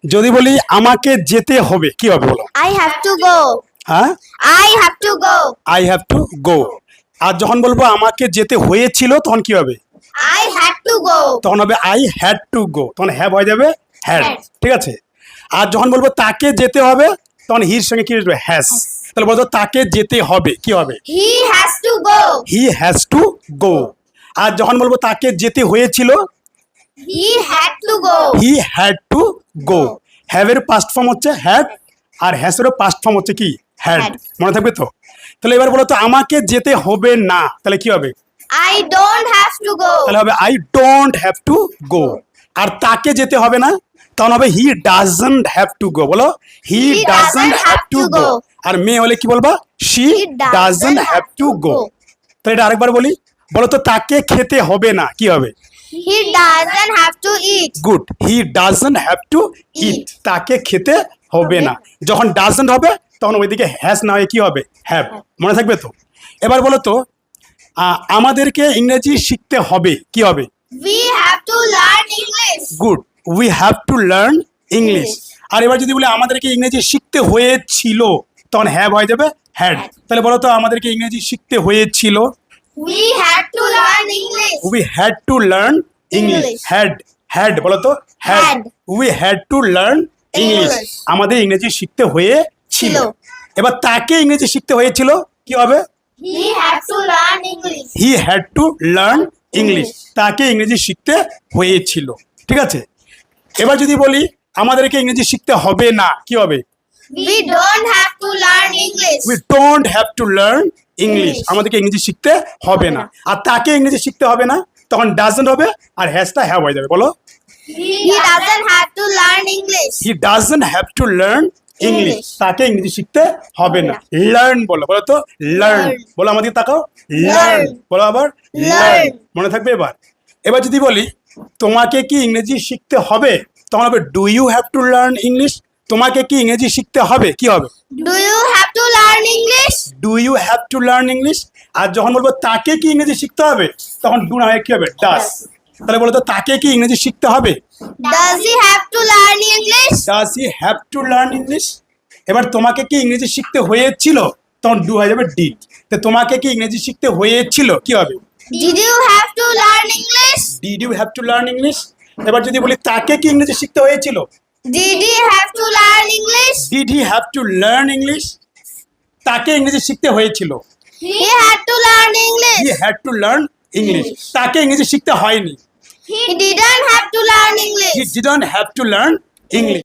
যদি বলি আমাকে যেতে হবে কি হবে বলো? I have to go. হ্যাঁ, I have to go. I have to go. আর যখন বলবো আমাকে যেতে হয়েছিল তখন কি হবে? I had to go. তখন হবে আই হ্যাড টু গো, তখন হ্যাভ হয়ে যাবে হ্যাড। Had. ঠিক আছে। আর যখন বলবো তাকে যেতে হবে তখন হির সঙ্গে কি আসবে? হ্যাজ। তাহলে বলতো তাকে যেতে হবে কি হবে? He has to go. He has to go. আর যখন বলবো তাকে যেতে হয়েছিল He had to go. He had to go. হ্যাভের পাস্ট ফর্ম হচ্ছে হ্যাড, আর হ্যাজেরও পাস্ট ফর্ম হচ্ছে কি? হ্যাড। Had. মনে থাকবে তো? তাহলে এবার বলো তো আমাকে যেতে হবে না, তাহলে কি হবে? I don't have to go. তাহলে হবে I don't have to go. আর তাকে যেতে হবে না তখন হবে he doesn't have to go. বলো he doesn't have to go. আর মেয়ে হলে কি বলবা? She doesn't have to go. তাহলে এটা আরেকবার বলি, বলো তো তাকে খেতে হবে না কি হবে? He doesn't have to eat. Good, he doesn't have to eat. তাকে খেতে হবে না। যখন ডাজন্ট হবে তখন ওইদিকে হ্যাজ না হয়ে কি হবে? হ্যাভ। মনে থাকবে তো? এবার বলো তো আমাদেরকে ইংরেজি শিখতে হবে কি হবে? We have to learn English. Good, we have to learn English. আর এবার যদি বলি আমাদেরকে ইংরেজি শিখতে হয়েছিল তখন হ্যাভ হয়ে যাবে হ্যাড। তাহলে বলো তো আমাদেরকে ইংরেজি শিখতে হয়েছিল। We had to learn English. We had to learn English. English. Had, had বলো তো had. Had. We had to learn English. English. আমাদের ইংরেজি শিখতে হয়েছিল। ছিল। এবার তাকে ইংরেজি শিখতে হয়েছিল কি হবে? He had to learn English. He had two learn English. তাকে ইংরেজি শিখতে হয়েছিল। ঠিক আছে। এবার যদি বলি আমাদেরকে ইংরেজি শিখতে হবে না কি হবে? We don't have to learn English. We don't have to learn English. English. আমাদেরকে ইংরেজি শিখতে হবে না। আর তাকে ইংরেজি শিখতে হবে না তখন ডাজন্ট হবে, আর হ্যাজটা হ্যাভ হয়ে যাবে। বলো He doesn't have to learn English. He doesn't have to learn English. English. তাকে ইংরেজি শিখতে হবে না। লার্ন বলো, বলো তো লার্ন। Learn. বলো আমাদের তাকাও, লার্ন। Learn. বলো আবার Learn. লার্ন। মনে থাকবে? এবার এবার যদি বলি তোমাকে কি ইংরেজি শিখতে হবে তখন হবে do you have to learn English. তোমাকে কি ইংরেজি শিখতে হবে কি হবে? Do you have to learn English? Do you have to learn English. আর যখন বলবো তাকে কি ইংরেজি শিখতে হবে তখন ডু না হয়ে কি হবে? ডাস। তাহলে বলো তো তাকে কি ইংরেজি শিখতে হবে? Does he have to learn English? Does he have to learn English. এবার তোমাকে কি ইংরেজি শিখতে হয়েছিল তখন ডু হয়ে যাবে ডিড। তো তোমাকে কি ইংরেজি শিখতে হয়েছিল কি হবে? Did you have to learn English? Did you have to learn English. এবার যদি বলি তাকে কি ইংরেজি শিখতে হয়েছিল, Did he have to learn English? Did he have to learn English. তাকে ইংরেজি শিখতে হয়েছিল, He had to learn English. He had two learn English. তাকে ইংরেজি শিখতে হয়নি, He didn't have to learn English. He didn't have to learn English.